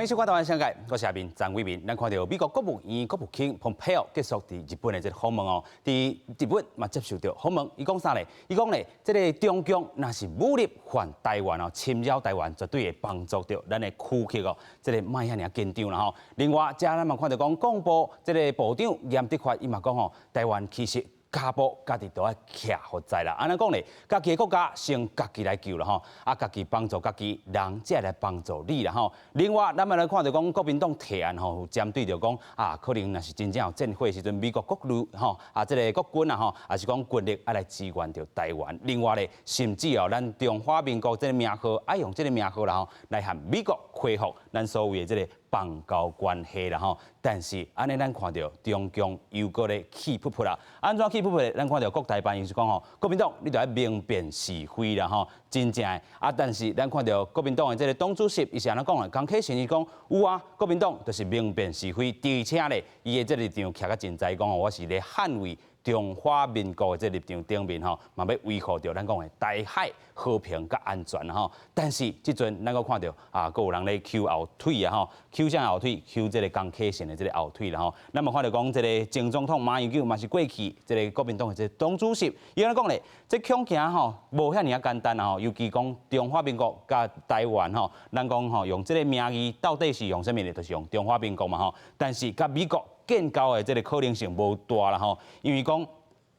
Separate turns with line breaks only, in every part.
欢迎收看《台湾世界》，我是阿明张伟民。咱看到美国国务院国务卿蓬佩奥结束伫日本的这个访问哦，伫日本嘛接受到访问，伊讲啥咧？伊讲咧，这个中共若是武力犯台湾哦，侵扰台湾，绝对会帮助到咱的区域哦，这个卖遐尔紧张啦吼。另外，遮咱嘛看到讲，广播这个部长严德发伊嘛讲吼，台湾其实。家宝家己都要徛好在啦，安尼讲咧，家己的国家先家己来救啦吼，家己帮助家己，人才来帮助你啦吼。另外，咱们来看到讲国民党提案吼，针对着讲可能若是真正有战火时阵，美国国旅吼这个国军啊吼，也是讲军力来支援着台湾。另外咧，甚至咱中华民国这个名号，爱用这个名号啦吼，来和美国恢复咱所谓的这个邦交关系啦吼。但是安尼咱看到中共又搁咧气噗噗啦，安怎气噗噗咧？咱看到国台办伊是讲吼，国民党你着要明辨是非啦吼，真正的但是咱看到国民党的这个党主席伊是安怎讲咧？江启臣伊讲有啊，国民党就是明辨是非，而且咧，伊的这立场徛较真在讲吼，我是咧捍卫中华民国的这立场顶面吼，嘛要维护着咱讲的台海和平甲安全吼。但是即阵咱阁看到阁有人咧抽后腿啊吼，抽啥后腿？抽这个江启臣的这个后腿啦吼。咱嘛看到讲这个前总统马英九嘛是过去这个国民党的这个党主席，伊安尼讲咧，这恐惊吼无遐尔简单啊吼，尤其讲中华民国甲台湾吼，咱讲吼用这个名义到底是用啥物咧？就是用中华民国嘛吼。但是甲美国建交的这个可能性无大啦吼，因为讲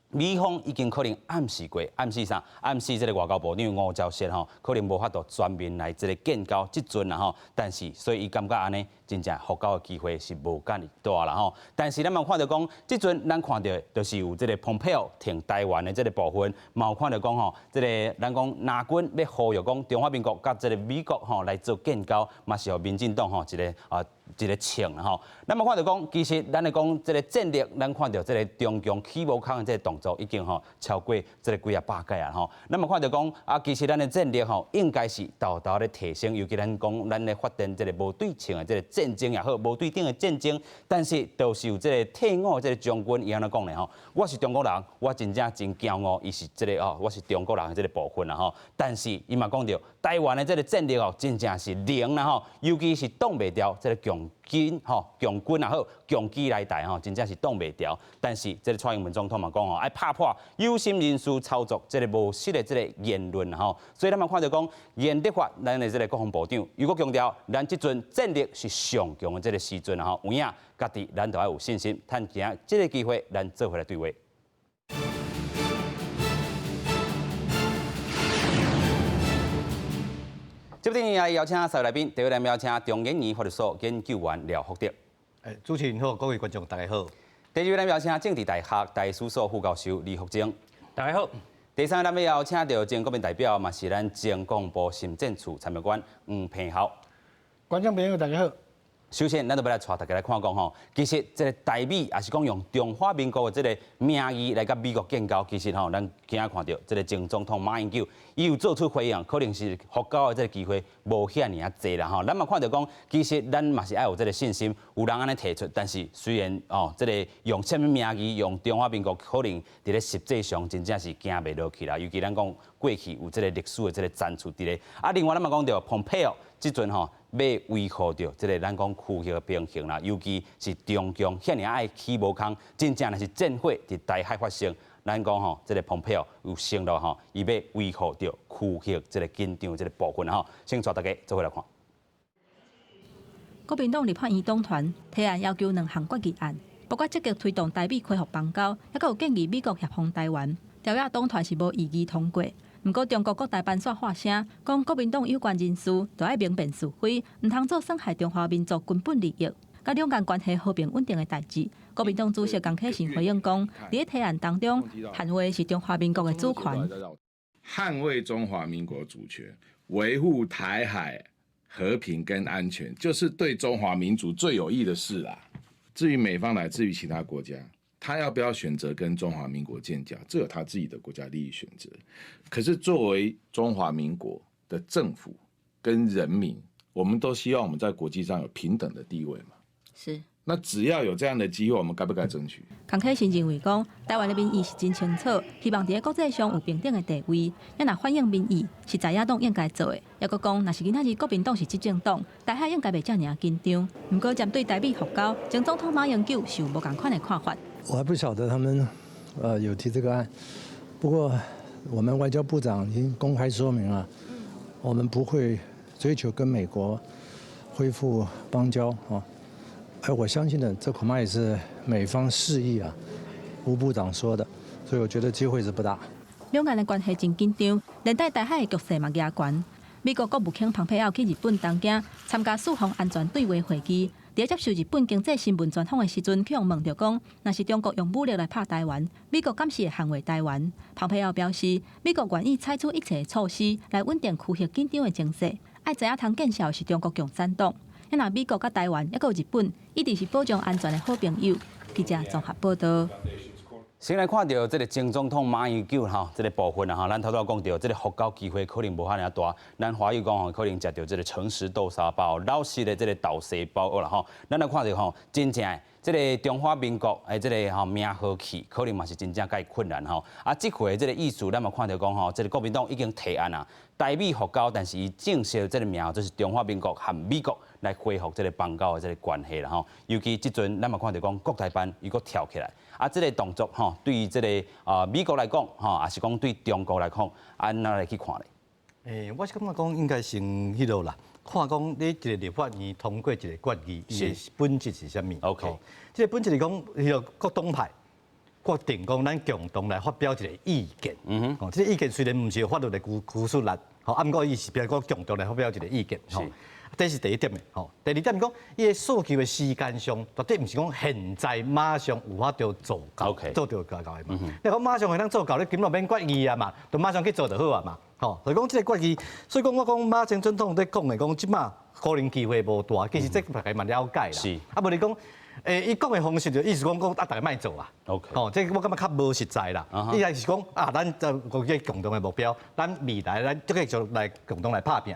美方已经可能暗示过，暗示啥？暗示这个外交部长吴钊燮吼，可能无法度全面来这个建交即阵啦吼。但是，所以伊感觉安尼，真正复交的机会是无介尔大啦吼。但是咱嘛看到讲，即阵咱看到就是有这个蓬佩奥挺台湾的这个部分，嘛有看到讲吼，这个咱讲南军要呼吁讲中华民国甲这个美国吼来做建交，嘛是互民进党吼一个请啦吼，咱嘛看到讲，其实咱来讲这个战略，咱看到这个中共起武康的这个动作已经超过这个几百届啊吼。咱嘛看到讲其实咱的战略应该是豆豆咧提升，尤其咱讲咱咧发展这个无对称的这个战争也好，无对等的战争，但是都是有这个退伍这个将军伊安尼讲咧吼，我是中国人，我真正真骄傲，伊是这个我是中国人的这个部分啦吼。但是伊嘛讲到台湾的这个战略真正是零啦吼，尤其是挡袂掉这个强军也好，强机来台真正是挡袂掉。但是这个蔡英文总统嘛讲爱拍破有心人士操作这个无实的这个言论所以咱们看到讲严德发咱的这个国防部长，如果强调咱即阵战力是上强的这个时阵有影家己咱都要有信心，趁今这个机会咱做回来对话。这边也邀请三位来宾，第一位来邀请中研院法律所研究员廖福德。
主持人好，各位观众大家好。
第二位来邀请政治大学大事所副教授李福正。
大家好。
第三位咱要邀请到前国民代表，嘛是咱前公部行政处参谋官黄平豪。
观众朋友大家好。
首先，咱就要来带大家来看讲其实这个台美也是讲用中华民国的这个名义来甲美国建交，其实咱今仔看到这个前总统马英九，伊有做出回应，可能是复交的这个机会无遐尔济啦咱嘛看到讲，其实咱嘛是爱有这个信心，有人安尼提出，但是虽然这个用什么名义用中华民国，可能伫咧实际上真正是行袂落去啦，尤其咱讲过去有这个历史的这个赞处伫咧。另外咱嘛讲到蓬佩奥即阵要维护着这个咱讲区域的平衡啦，尤其是中共遐尔爱起武康，真正是战火伫台海发生，咱讲这个蓬佩奥有承诺伊要维护着区域这个紧张这个部分先带大家做回来看。
国民党立法院党团提案要求2项决议案，包括积极推动台美恢复邦交，还有建议美国协防台湾。条约党团是无异议通过。不过，中国国台办煞发声，讲国民党有关人士就要明辨是非，唔通做伤害中华民族根本利益、甲两岸关系和平稳定的代志。国民党主席江启臣回应讲，伫提案当中，捍卫是中华民国的主权，
捍卫中华民国主权，维护台海和平跟安全，就是对中华民族最有益的事啦。至于美方乃至于其他国家，他要不要选择跟中华民国建交，这有他自己的国家利益选择。可是作为中华民国的政府跟人民，我们都希望我们在国际上有平等的地位嘛。
是。
那只要有这样的机会，我们该不该争取？
康启新认为讲，台湾的民意是真清楚，希望在国际上有平等的地位，也若反映民意是在野党应该做的。也佮讲，若是今仔日国民党是执政党，台海应该袂遮尔紧张。不过，针对台美复交，前总统马英九是有无共款的看法。
我还不晓得他们有提这个案，不过我们外交部长已经公开说明了，我们不会追求跟美国恢复邦交啊。而我相信呢，这恐怕也是美方示意啊，吴部长说的，所以我觉得机会是不大。
两岸的关系真紧张，连带台海的局势嘛加悬。美国国务卿蓬佩奥去日本东京参加四方安全对话会议，在接受日本经济新闻专访的时阵，向问到讲，若是中国用武力来拍台湾，美国敢是会捍卫台湾？蓬佩奥表示，美国愿意采取一切措施来稳定区域紧张的情势。爱知影通见效是中国共产党。因那美国甲台湾，还有日本，一直是保障安全的好朋友。记者综合报道。
先来看到这个前总统马英九这个部分咱头讲到这个复交机会可能无遐尔大，咱华语讲可能食到这个诚实豆沙包、老实的这个豆沙包啦咱来看到真正的这个中华民国这个名和气，可能嘛是真正介困难这回这个意思，咱嘛看到讲这个国民党已经提案啊，台美复交，但是伊正式的这个名就是中华民国和美国来恢复这个邦交的这个关系啦尤其即阵咱嘛看到讲国台办伊佫跳起来。这个动作对于这个美国来讲也是讲对中国来讲，安怎来去看咧？
我是感觉讲应该先迄落啦，看讲你一个立法院通过一个决议，伊的本质是啥物
？OK，
这个本质是讲，迄个各党派决定讲，咱共同来发表一个意见。这个意见虽然唔是有法律的拘束力，按过伊是变讲共同来发表一个意见。这是第一点的。第二点讲，伊个诉求的时间上，绝对唔是讲现在马上有法度做到，做到到的嘛。你讲马上会当做到，你根本免决议啊嘛，就马上去做就好啊嘛。所以讲这个决议，所以讲我讲马前总统在讲的讲，即马可能机会无大，其实这大家嘛了解啦。无你讲，伊讲的方式就意思讲大家莫做啊。这我感觉较无实在啦。伊还是讲咱就个共同的目标，咱未来咱继续来共同来拍拼。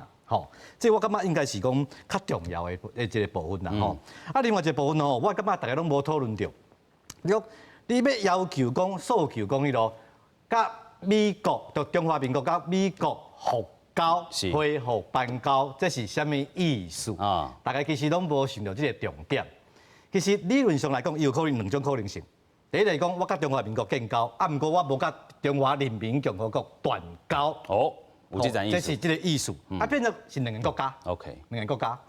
这我感觉应该是讲较重要的一个部分啦。另外一个部分我感觉大家拢无讨论到，你要求讲诉求讲迄落，甲美国就中华民国甲美国复交恢复邦交，这是啥物意思？大家其实拢无想到这个重点。其实理论上来讲，有可能两种可能性。第一来讲，我甲中华民国建交，毋过我无甲中华人民共和国断交。
有这层意思，
这是这个意思，变成是两个国家。
OK，
两个国家，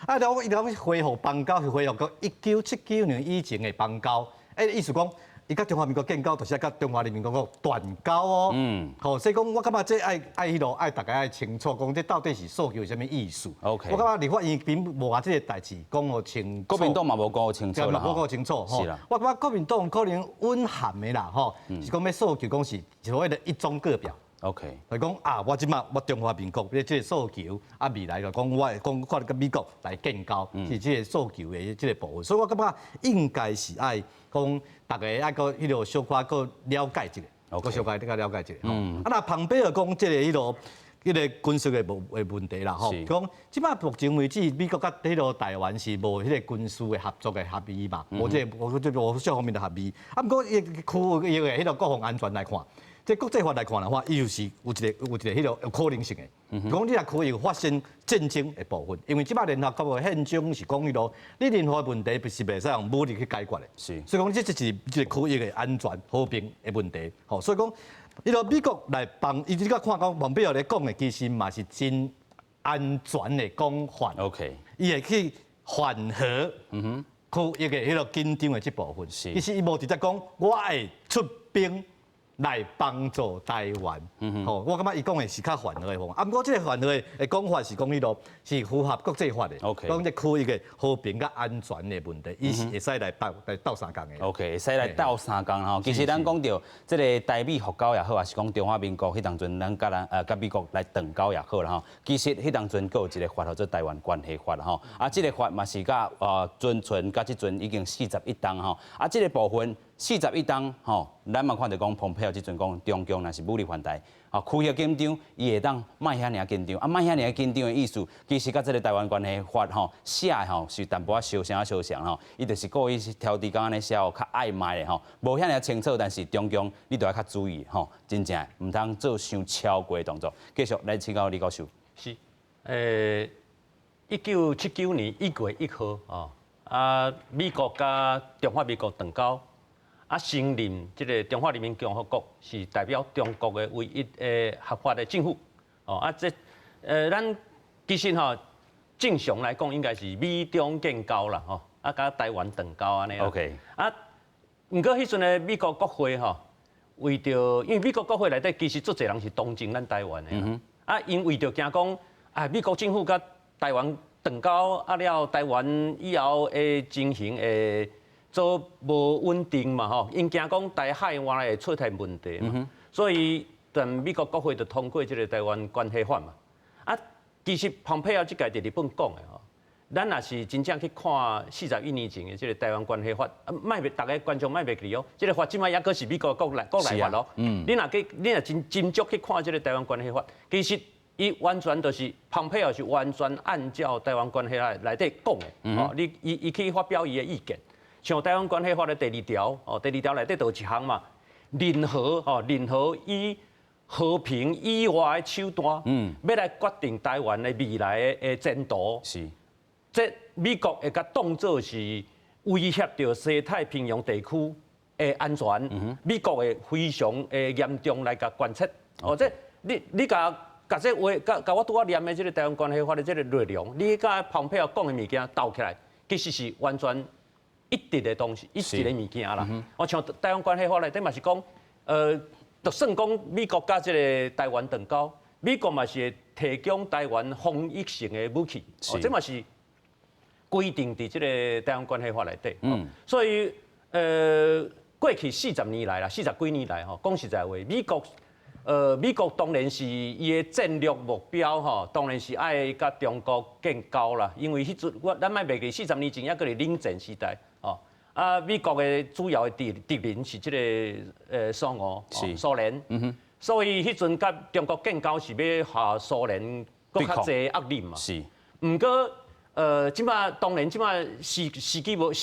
然后伊讲恢复邦交是恢复到1979年以前的邦交，意思讲，伊甲中华民国建交，就是甲中华人民共和国断交哦。所以讲我感觉这爱迄落爱大家爱清楚，讲这到底是诉求什么意思。
OK，
我感觉立法院并无把这个代志讲好清楚。
国民党嘛无讲清楚啦，
无讲清楚。
是啦，
我感觉国民党可能蕴含的啦，是讲要诉求讲是所谓的一中各表。
OK，
就讲我即马我中华民国的这个诉求，未来就讲我看跟美国来建交，是这个诉求的这个部分，所以我感觉应该是爱讲大家爱个迄落小可个了解一下，个小可了解一下。那蓬佩奥讲这个迄个军事的问题啦，讲即马目前为止，美国甲迄落台湾是无迄个军事的合作的合议嘛，无这无少方面的合议。不过区域的迄个国防安全来看。即国际法来看的话，伊又是有一个迄个有可能性的。讲你若区域发生战争的部分，因为即摆联合国的宪章是讲迄落，你任何问题是袂使用武力去解决的。所以讲这是一个区域的安全和平的问题。所以讲，迄落美国来帮，伊即个看讲蓬佩奥咧讲的，其实嘛是真安全的讲法。
OK，
伊会去缓和区域的迄落紧张的这部分。其实伊无直接讲我会出兵。来帮助台湾，我感觉伊讲的是较缓和的方法。不过这个缓和的讲法是讲迄落是符合国际法的。讲这区域的和平甲安全的问题，伊是会使来斗相共的。
OK， 会使来斗相共其实咱讲到这个台美复交也好，也是讲中华民国迄当阵咱甲美国来断交也好啦其实迄当阵佫有一个法叫做台湾关系法啦这个法嘛是甲遵循甲即阵已经41档这个部分。41当吼，咱嘛看到讲蓬佩奥即阵讲中共若是武力犯台，吼开遐紧张，伊会当卖遐尔紧张，啊卖遐尔紧张的意思，其实甲即个台湾关系法吼写的吼是淡薄仔相像吼，伊就是故意挑伫讲安尼写较暧昧的吼，无遐尔清楚，但是中共你都要较注意吼，真正毋通做伤超过的动作。继续来请教李教授。
是，1979年1月1号美国甲中华民国断交。承认这个中华人民共和国是代表中国的唯一合法的政府。咱其实正常来讲应该是美中建交啦，甲台湾断交安尼。
OK。
不过迄阵的美国国会为着，因为美国国会内底其实足侪人是同情咱台湾的。因为着惊讲美国政府甲台湾断交了，台湾以后的情形做无稳定嘛因惊讲台海原来会出现问题嘛，所以但美国国会就通过这个台湾关系法嘛。其实蓬佩奥即届伫日本讲的咱若是真正去看41年前的这个台湾关系法，大家观众莫袂记这个法即摆也阁是美国国内法咯。你若斟酌去看这个台湾关系法，其实伊完全就是蓬佩奥是完全按照台湾关系法内底讲的。伊去发表伊的意见。像台湾关系法的第2条，第2条内底就有一项嘛，任何以和平以外的手段，要来决定台湾的未来的前途。
是，
这美国会甲当作是威胁到西太平洋地区的安全，美国会非常严重来甲观察。这你甲这话，甲我拄仔念的这个台湾关系法的这个内容，你甲蓬佩奥讲的物件斗起来，其实是完全一致的东西，一致的物件啦。像台湾关系法内底嘛是讲，就算讲美国甲这个台湾断交，美国嘛是会提供台湾防御性的武器，这嘛是规定伫这个台湾关系法内底。所以过去40年来啦，40几年来讲实在话，美国当然是伊的战略目标当然是爱甲中国建交啦，因为迄阵咱莫袂记40年前还阁是冷战时代美国的主要的敌人是这个苏俄、苏联，所以迄阵甲中国建交是要和苏联搁较济压力嘛。
是。
毋过即摆当然即摆时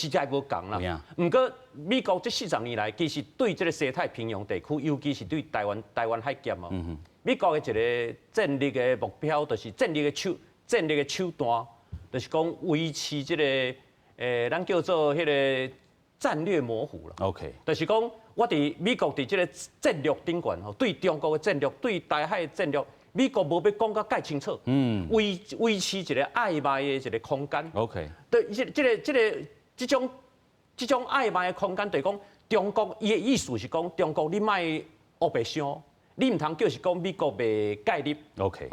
代无共啦。毋过美国这40年来，其实对这个西太平洋地区，尤其是对台湾海峡美国的一个战略的目标，就是战略的手段，就是讲维持这个。咱叫做迄个战略模糊啦。
OK，
就是讲，我伫美国伫这个战略顶悬对中国的战略、对台海的战略，美国无要讲甲介清楚。维持一个暧昧的一个空间。
OK，
对，这种暧昧的空间，就是讲中国伊的意思是讲，中国你莫黑白相，你唔通叫是讲美国袂介入。
OK，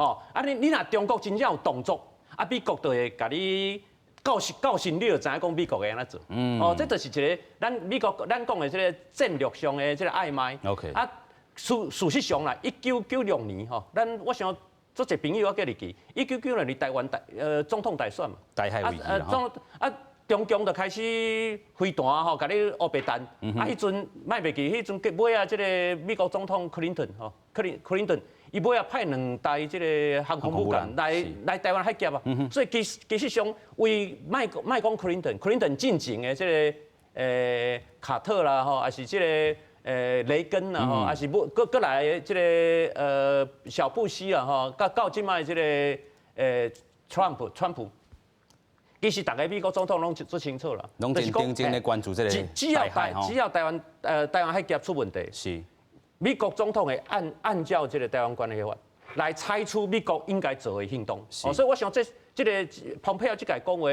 你若中国真正有动作，美国就会甲你。到时你就知影讲美国会安怎做，这就是一个咱讲的这个战略上的这个暧昧。
OK，
事实上啦，1996年我想做一朋友我叫你记，1996年台湾总统大选嘛，
台海危机
中共就开始飞弹甲你黑白弹，迄阵莫袂记，迄阵尾啊，这个美国总统克林顿克林顿。伊尾啊派2台这个航空母舰来台湾海峡所以其实上为卖讲克林顿进前的这个卡特啦还是这个雷根啦还是过来的这个小布希啊到即卖这个川普，其实大家美国总统拢做清楚啦，
拢真认真咧关注这个
只要台湾海峡出问题
是。
美国总统会按照这个台湾关系法来采取美国应该做的行动，所以我想这个蓬佩奥这个讲话，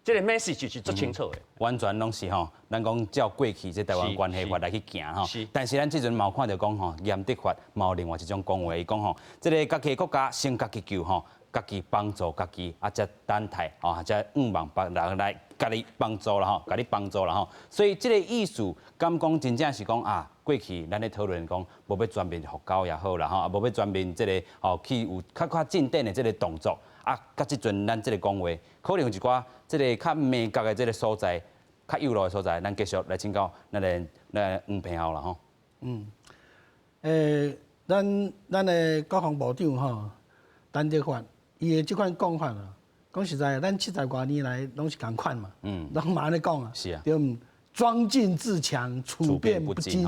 这个 message 是足清楚的。
完全拢是咱讲照过去这台湾关系法来去行但是咱这阵嘛有看到讲严德发嘛有另外一种讲话，伊讲这个家己国家先家己救家己帮助家己，才等待才望别人来家己帮助啦家己帮助啦所以这个意思，敢讲真正是讲过去咱咧讨论讲，无要全面复交也好啦无要全面这个去有较进展的这个动作甲即阵咱这个讲话，可能有一寡这个较明确的这个所在，较有路的所在，咱继续来请教咱黄平校啦吼。
咱的国防部长吼，陈德发，伊的这款讲法啊，讲实在，咱70多年来拢是共款嘛，拢嘛安尼讲啊，
是啊，
对唔？装进自强，处变不惊，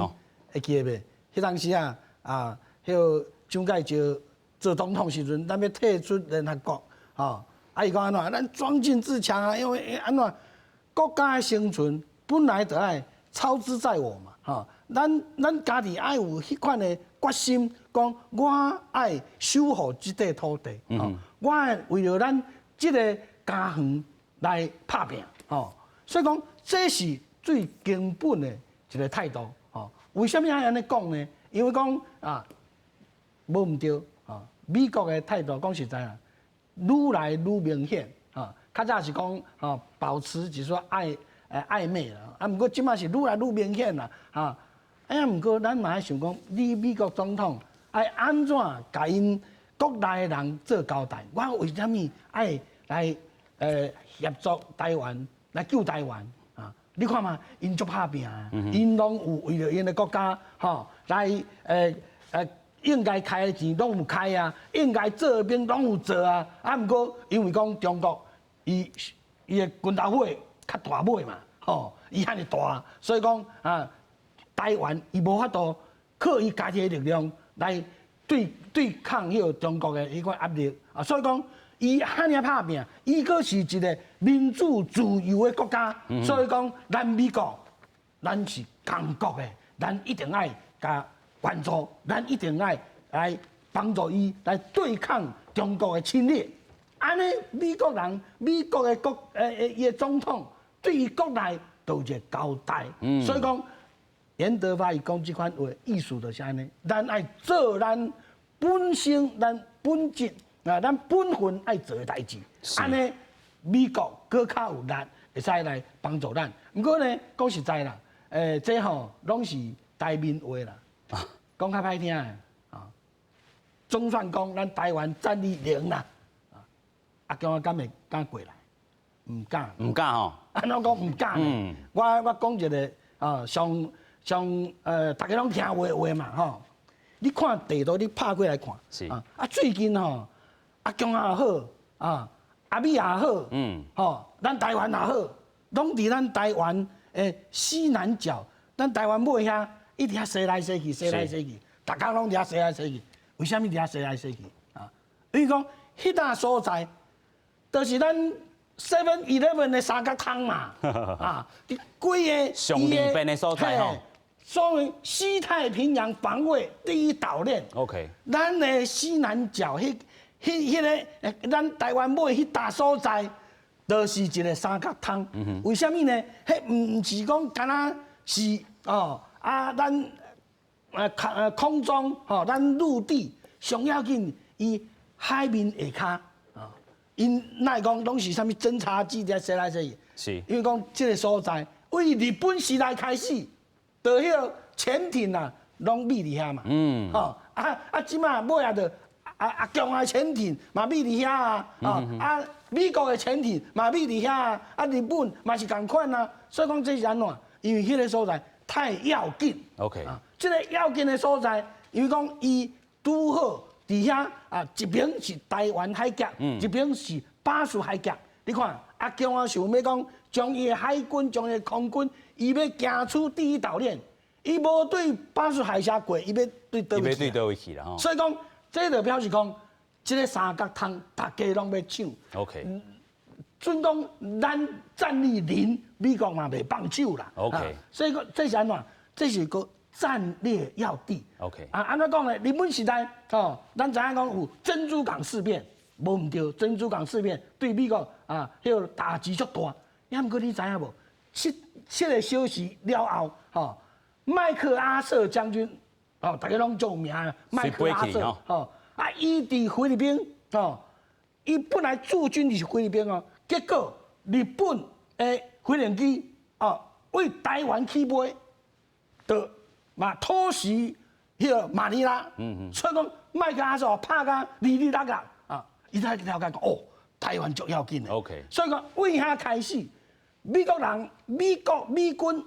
会记得袂？迄当时啊，迄个蒋介石做总统时阵，咱要退出联合国，吼，伊讲安怎？咱装进自强啊，因为安怎？国家的生存本来就爱操之在我嘛，吼，咱家己爱有迄款的决心，讲我爱守护这块土地，我爱为了咱这个家园来打拼，吼，所以讲这是最根本的一个态度，吼。为什么爱安尼讲呢？因为讲无毋对，美国的态度讲实在啊，愈来愈明显，较早是讲保持就是说暧昧啦，毋过即马是愈来愈明显啦，毋过咱嘛爱想讲，你美国总统爱安怎甲因国内的人做交代？我为虾米爱来协助台湾来救台湾？你看嘛，因足拍拼啊，因拢有为了因的国家，来应该开的钱拢有开啊，应该做的兵拢有做啊。毋过因为讲中国，伊的军大会较大尾嘛，伊遐尼大，所以讲台湾伊无法度靠伊家己的力量来对抗迄个中国的迄个压力啊，所以讲。伊遐尼拍拼，伊阁是一个民主自由的国家，所以讲咱美国，咱是强国的，咱一定爱甲关注，咱一定爱来帮助伊来对抗中国的侵略。安尼美国人，美国的伊的总统对于国内都有一个交代，所以讲严德发伊讲这款话，意思就是安尼，咱爱做咱本身，咱本质。咱本分爱做的代志，安尼美国搁较有力，会使来帮助咱。不过呢，讲实在啦，这吼拢是台面话啦，讲较歹听的总算讲咱台湾战力0啦，姜敢会敢过来？唔敢，
唔敢吼。
安怎讲唔敢呢？我讲一个上大家拢听话嘛吼。你看地图，你拍过来看，
是
最近吼。阿姜也好，阿美也好，咱台湾也好，拢伫咱台湾诶西南角，咱台湾尾遐一直遐西来西去，西来西去，大家拢伫遐西来西去。为什么伫遐西来西去？因为讲迄搭所在，就是咱 7-11的三角汤嘛，规个
上里边的所在吼。
所谓西太平洋防卫第一岛链。
OK。
咱的西南角迄个，咱台湾尾迄搭所在，就是一个三角汤。为什么呢？迄唔是讲干那是咱空中咱陆地上要紧，伊海面下骹因奈讲拢是啥物侦察机在西来西去。
是。
因为讲这个所在，为日本时代开始，就迄个潜艇啊，拢秘伫遐嘛。即马尾啊着。姜的潜艇嘛秘伫遐美国的潜艇嘛秘伫遐日本嘛是共款啊，所以讲这是安怎？因为迄个所在太要紧。
OK。
这个要紧的所在，因为讲伊拄好伫遐一边是台湾海峡，一边是巴士海峡。你看姜想要讲将伊的海军、将伊的空军，伊要行出第一岛链，伊无对巴士海峡过，伊要对倒位去。
对倒位去啦吼。
所以讲。这就表示讲，这个三角汤大家拢要抢。
OK。
准讲咱战力0，美国嘛袂放手啦。
OK。
所以讲这是安怎？这是个战略要地。
OK。
安怎讲呢？日本时代咱知影讲有珍珠港事变，无毋对，珍珠港事变对美国迄个打击足大。毋过你知影无？七个小时了后，麦克阿瑟将军。大家拢做名啊，麦克阿瑟伊伫菲律宾伊本来驻军是菲律宾结果日本的飞行机为台湾起飞，就嘛偷袭迄个马尼拉，所以讲麦克阿瑟拍甲哩哩啦啦伊才了解讲台湾足要紧的。
OK。
所以讲为遐开始，美军，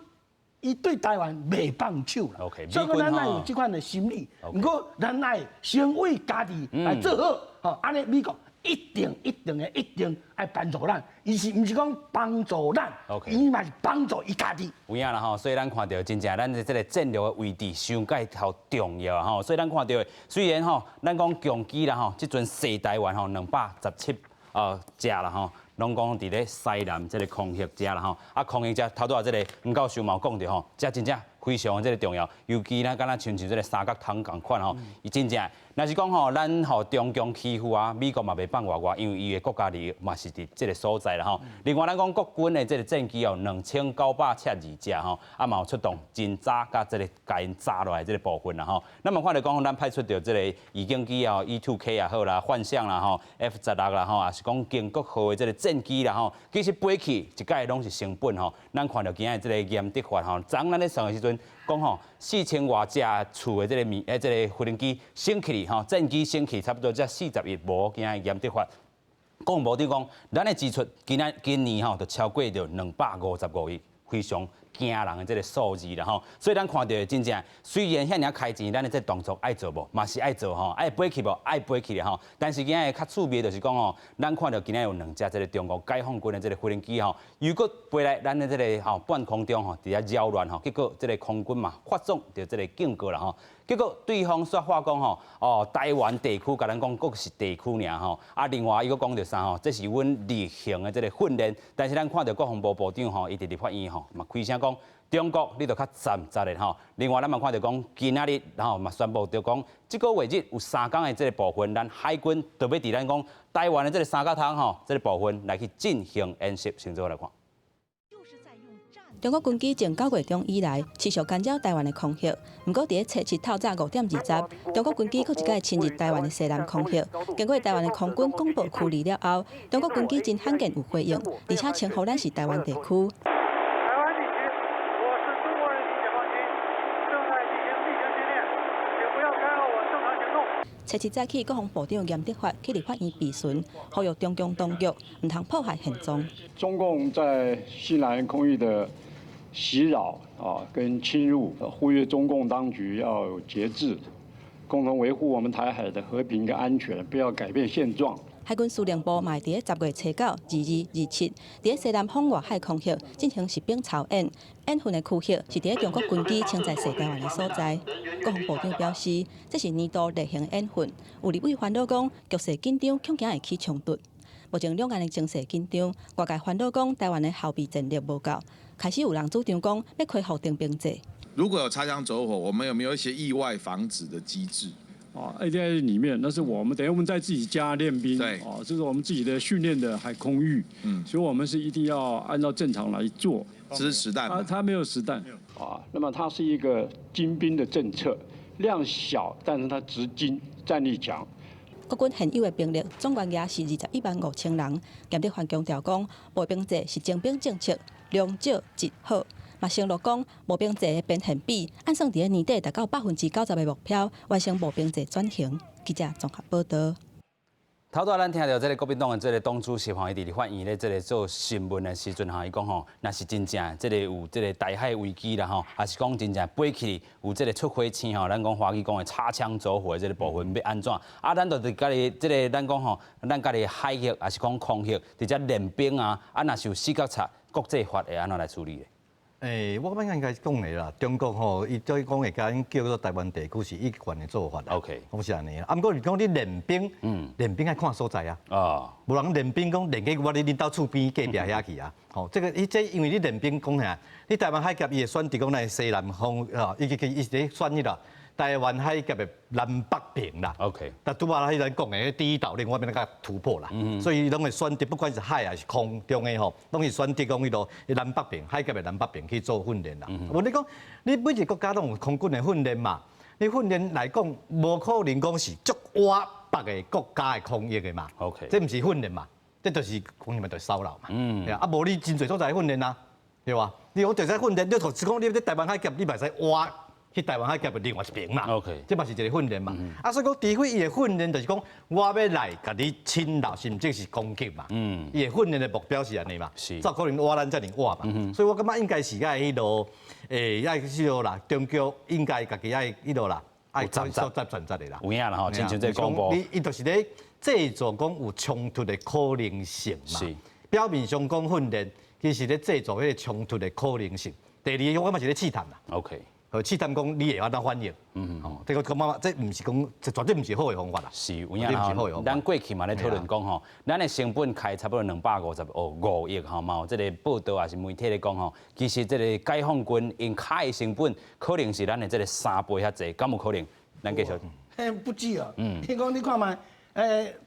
伊对台湾袂放手啦。
OK，
所以讲咱爱有这款的心理。不过咱爱先为家己来做好，吼，安尼美国一定爱帮助咱，伊是毋是讲帮助咱？伊嘛是帮助伊家己。
有影啦吼，所以咱看到真正咱的这个战略的位置上介头重要吼，所以咱看到的虽然吼，咱讲强机啦吼，即阵射台湾吼217只啦吼。 拢讲伫咧西南这个空袭遮啦吼，啊空袭遮头拄啊这个吴教授嘛讲着吼，遮真正非常这个重要，尤其咱敢若亲像这个三角汤共款吼，伊真正若是讲吼，咱吼中共欺负啊，美国嘛袂放外，因为伊的国家利益嘛是伫这个所在啦吼。另外咱讲国军的这个战机哦，2972只吼，啊嘛有出动真早甲这个甲因炸落来这个部分啦吼。咱嘛看到讲，咱派出着这个预警机啊，E2K 也好啦，幻象啦吼，F16啦吼，也是讲建国号的这个战机啦吼，其实飞去一概拢是成本吼。咱看到今日这个严德发吼，昨咱咧上的时阵讲吼，4000多只厝的这个无人机升起吼，战机升起差不多才40亿，无今日严德发。讲无滴讲，咱的支出今年吼就超过着255亿，非常惊人的这个数字啦吼。所以咱看到真正，虽然遐尔开钱，咱的这动作爱做无，嘛是爱做吼，爱飞去无，爱飞去咧吼。但是今日较趣味就是讲吼，咱看到今日有2只这个中国解放军的这个无人机吼，如果飞来咱的这个吼半空中吼，伫遐扰乱吼，结果这个空军嘛发动着这个警告啦吼。结果对方说话讲吼，台湾地区甲咱讲，国是地区尔吼。啊，另外伊佫讲着啥吼，这是阮例行的这个训练。但是咱看到国防部部长吼，伊直直发言吼，嘛开声讲，中国你着较站实的吼。另外咱嘛看到讲，今仔日然后嘛宣布着讲，这个月日有3天的这个部分，咱海军特别伫咱讲台湾的这个三角滩吼，这个部分来去进行演习，先做来看。
中国军机从9月中以来持续干扰台湾的空袭，不过伫初7透早5点20，中国军机佫一届侵入台湾的西南空袭。经过台湾的空军公布驱离了后，中国军机真罕见有回应，而且称呼咱是台湾地区。
台湾地区，我是中国人民解放军，正在进行例行训练，请不要干扰我正常行动。
初7早起，国防部长严德发去立法院质询，呼吁中共当局唔通破坏现状。
中共在西南空域的 袭扰跟侵入，呼吁中共当局要有节制，共同维护我们台海的和平跟安全，不要改变现状。
海军司令部嘛伫10月初9、22、27，伫西南方外海空域进行实兵操演，演训的区域是伫中国军机称在西台湾的所在。国防部长表示，这是年度例行演训，有立委烦恼讲局势紧张，恐惊会起冲突。目前两岸的情势紧张，外界烦恼讲台湾的后备战力无够，开始有人主张讲要恢复征兵制。
如果有擦枪走火，我们有没有一些意外防止的机制？
ADI 里面那是我们等于我们在自己家练兵，
对，
这是我们自己的训练的海空域，所以我们是一定要按照正常来做。
这是实弹吗？
它没有实弹那么它是一个精兵的政策，量小，但是它直精，战力强。
国军现有的兵力总共也是215000人。严德发强调讲，募兵制是征兵政策，量少质好。嘛承诺讲，募兵制的编现比按算伫年底达到90%的目标，完成募兵制转型。记者综合报道。
头拄咱听到这个国民党的这个党主席吼，伊伫立法院咧这个做新闻的时阵吼，伊讲吼，若是真正这个有这个台海危机啦吼，还是讲真正飞起有这个出火星吼，咱讲华语讲的擦枪走火的这个部分要安怎？啊，咱就伫家己这个咱讲吼，咱家己海域还是讲空域，直接练兵啊，啊，若是有死角差，国际法会安怎来处理咧？
我感觉应该讲的啦，中国吼，伊对讲会甲因叫做台湾地区是一贯的做法。
OK，
讲是安尼啊。啊，不过你讲你练兵，练兵爱看所在啊。无人练兵讲练去我恁兜厝边隔壁遐去啊。吼，这因为你练兵讲啥，你台湾海峡伊会选伫讲咱西南方伊是咧选迄啦。 台湾海峡的南北平啦
，OK，
但拄仔迄咱讲的第一岛链，我变甲突破啦，所以拢会选择不管是海还是空中的吼，拢是选择讲迄落南北平海峡的南北平去做训练啦。我你讲，你每一个国家拢有空军的训练嘛，你训练来讲，无可能讲是足挖北个国家的空域的嘛
，OK，
这毋是训练嘛，这就是讲你们就是骚扰嘛，啊，无你真侪所在训练啊，对吧？你讲就使训练，你同时讲你在台湾海峡，你嘛使挖。去台湾海峡的另外一边嘛。
OK，
这嘛是一个训练嘛。所以讲，除非伊的训练就是讲，我要来甲你侵扰，甚至是攻击嘛。伊的训练的目标是安尼嘛。
是。
照可能挖咱才能挖嘛。所以我感觉应该是爱迄落，爱迄落啦，中国应该家己爱迄落啦，爱转折的啦。
有影啦吼，亲像这广播，
伊就是咧制造讲有冲突的可能性嘛。
是。
表面上讲训练，其实咧制造迄个冲突的可能性。第二，我感觉是咧试探啦。
OK。
试探讲你会安怎反应？这个感觉这唔是讲，这绝对唔是好的方法啦。
是，有影啦。咱过去嘛咧讨论讲吼，咱的成本开差不多255亿吼嘛，这个报道也是媒体咧讲吼，其实这个解放军因开的成本可能是咱的这个3倍遐济，敢有可能？咱继续。
不止哦。伊讲你看嘛，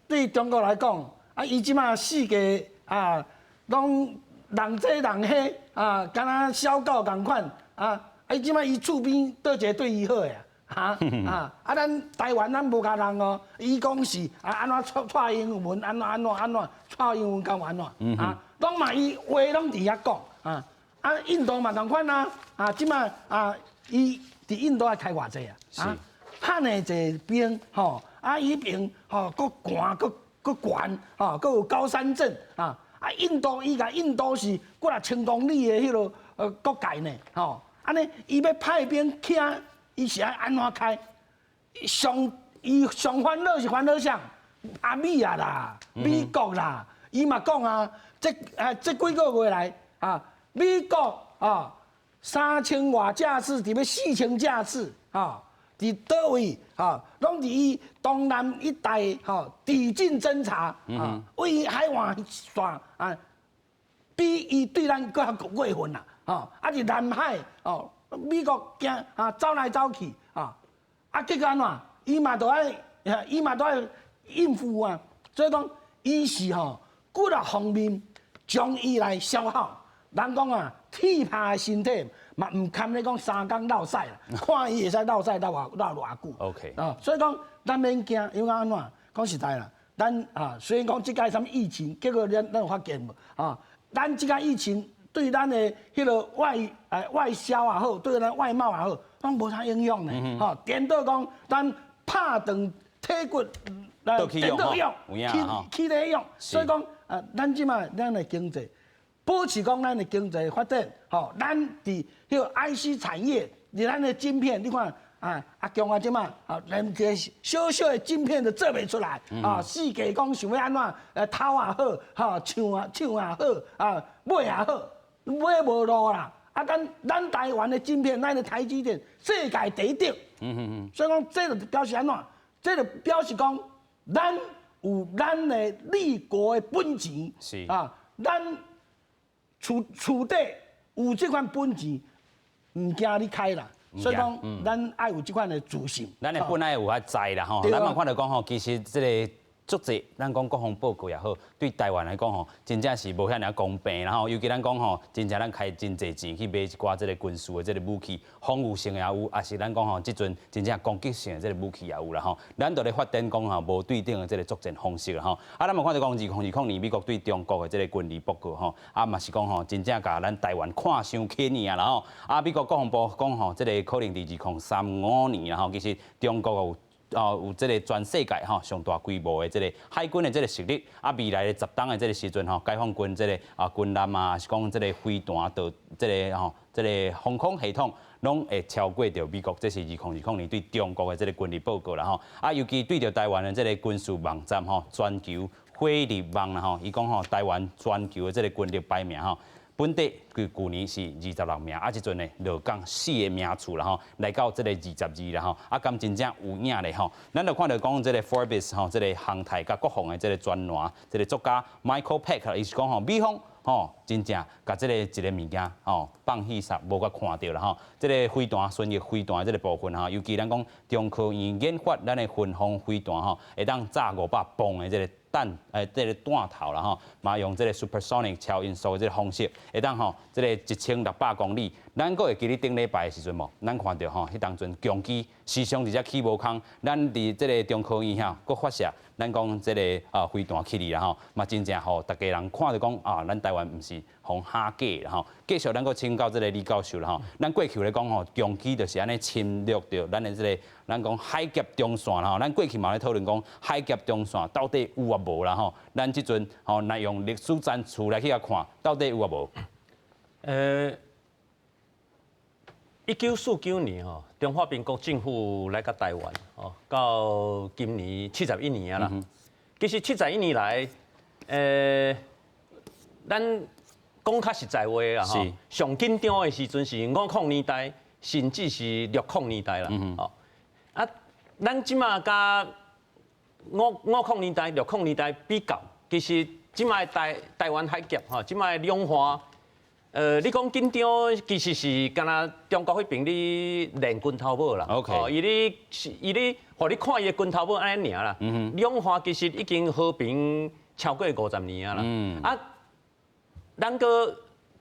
对中国来讲，伊即马世界拢人这人迄敢若小狗共款伊即摆伊厝边倒一个对伊好呀，咱台湾咱无甲人哦，伊讲是安怎带英文，安怎带英文讲安怎拢嘛伊话拢伫遐讲印度嘛同款即摆伊伫印度爱开偌济汉的一兵伊兵搁寒搁悬搁有高山镇印度伊甲印度是过6000公里的迄落国界呢安尼，伊要派兵起，伊是爱安怎开？伊上烦恼是烦恼啥？美啦，美国啦，伊嘛讲这几个月来美国3000外架次，伫要4000架次伫倒位拢伫伊东南一带抵近侦察为海岸线比伊对咱搁较过分啦。伫南海美国惊走来走去结果安怎？伊嘛都爱应付所以讲伊是各个方面将伊来消耗。人讲铁拍的身体嘛，唔堪咧讲3工落屎啦，看伊会使落屎落偌久。
OK。
所以讲咱免惊，因为安怎？讲实在啦，咱虽然讲即届什么疫情，结果咱有发现无咱即届疫情。对咱的迄个外销也好，对咱外贸也好，拢无啥影响呢。颠倒讲，咱拍断体骨，颠倒用，起来用。所以讲，咱即卖咱的经济，保持讲咱的经济发展，咱伫迄个 IC 产业，伫咱的晶片，你看强即卖连个小小的晶片都做袂出来世界讲想要安怎头也好，枪也好尾也好。买无路啦！咱台湾的晶片，咱的台积电世界第一等。所以讲，这就表示安怎？这就表示讲，咱有咱的立国的本钱。
是
咱厝底有这款本钱，唔惊你开啦。所以讲，咱爱有这款的自信。
咱的本来有遐在啦吼，咱嘛看到讲吼，其实这个。足济，咱讲国防报告也好，对台湾来讲吼，真正是无遐尔公平啦吼。尤其咱讲吼，真正咱开真济钱去买一寡这个军事的这个武器，防御性也有，也是咱讲吼，即阵真正攻击性的这个武器也有啦吼。咱都咧发展讲吼，无对等的这个作战方式啦吼。咱嘛看到讲2020年美国对中国的这个军力报告吼，嘛是讲吼，真正甲咱台湾看伤轻啊啦吼。美国国防部讲吼，这个可能伫2035年啦吼，其实中国有这个全世界上大规模的这个海军的这个实力，未来的10档的这个时阵解放军这个军舰啊，是讲这个飞弹到这个防空系统，拢会超过着美国。这是2020年对中国的这个军力报告啦尤其对着台湾的这个军事网站全球火力网啦伊讲台湾全球的这个军力排名本地去年是26名，即阵呢落降4个名次啦来到这个22啦敢真正有影咧咱就看到讲这个 Forbes 这个航太甲国防的这个专栏，这个作家 Michael Peck 伊是讲美方真正甲这个一个物件放弃煞无甲看到啦这个飞弹旋翼飞弹的这个部分尤其咱讲中科院研发咱的巡航飞弹会当炸500磅的这个这个弹头啦嘛用这个 supersonic 超音速的这个方式，会当这个1600公里。咱阁会记得顶礼拜的时阵无？咱看到迄当阵强机时常伫遮起无空，咱伫这个中科院阁发射，咱讲这个飞弹起哩啦嘛真正大家人看到讲咱台湾毋是防下架啦吼。继续咱个请教这个李教授啦吼，咱过去来讲吼，强机就是安尼侵略着咱的这个咱讲海峡中线啦吼，咱过去嘛咧讨论讲海峡中线到底有啊无啦吼，咱即阵吼来用历史战术来去甲看，到底有啊无
？1949年吼，中华民国政府来到台湾吼，到今年71年啊啦。其实71年来，咱讲较实在话啦吼，上紧张的时阵是50年代，甚至是60年代啦。吼啊，咱即马甲50年代、60年代比较，其實即擺台灣海峽吼，即擺兩岸，你講緊張，其實是敢若中國迄邊咧練軍頭堡啦。
OK。
伊咧，互你看伊嘅軍頭堡安尼爾啦。兩岸其實已經和平超過50年啊啦。啊，咱個